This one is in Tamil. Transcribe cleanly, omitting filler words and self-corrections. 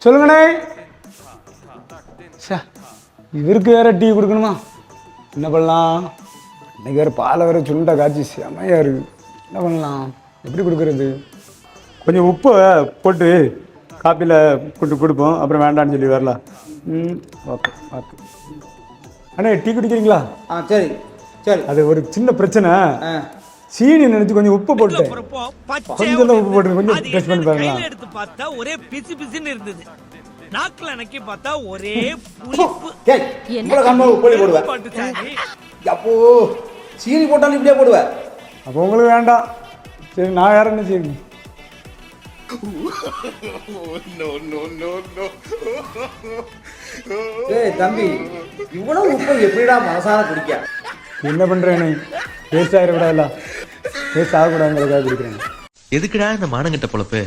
சொல்லுங்கண்ணே. சே, இவருக்கு வேற டீ கொடுக்கணுமா? என்ன பண்ணலாம்? இன்னைக்கு வேறு பாலை வேறு சுண்டை காய்ச்சி செமையாக இருக்குது. என்ன பண்ணலாம்? எப்படி கொடுக்குறது? கொஞ்சம் உப்பை போட்டு காப்பியில் போட்டு கொடுப்போம், அப்புறம் வேண்டான்னு சொல்லி வரலாம். Okay okay. அண்ணே டீ குடிக்கிறீங்களா? சரி சரி. அது ஒரு சின்ன பிரச்சனை. சீனி நினைச்சு கொஞ்சம் உப்பு போட்டேன். கொஞ்சம் உப்பு போட்டு கொஞ்சம் டெஸ்ட் பண்ணி பாருங்களா. எடுத்து பார்த்தா ஒரே பிசு பிசுன்னு இருந்தது. நாக்குல நக்கி பார்த்தா ஒரே புளிப்பு. இவ்வளவு கம்மா கோழி போடுவேன். அப்போ சீனி போட்டாலும் இப்படியே போடுவேன். அப்போ உங்களுக்கு வேண்டாம். சரி, நான் வேற என்ன செய்யணும்? தம்பி, இவ்வளவு உப்பு எப்படிடா மனசார குடிக்க? என்ன பண்றேன்னு வேஸ்ட் ஆகிடக்கூடாதுல்ல. வேஸ்ட் ஆகக்கூடாதுங்கிறதுக்காக குடிக்கிறேன். எதுக்குடா இந்த மானங்கிட்ட பொழப்பு?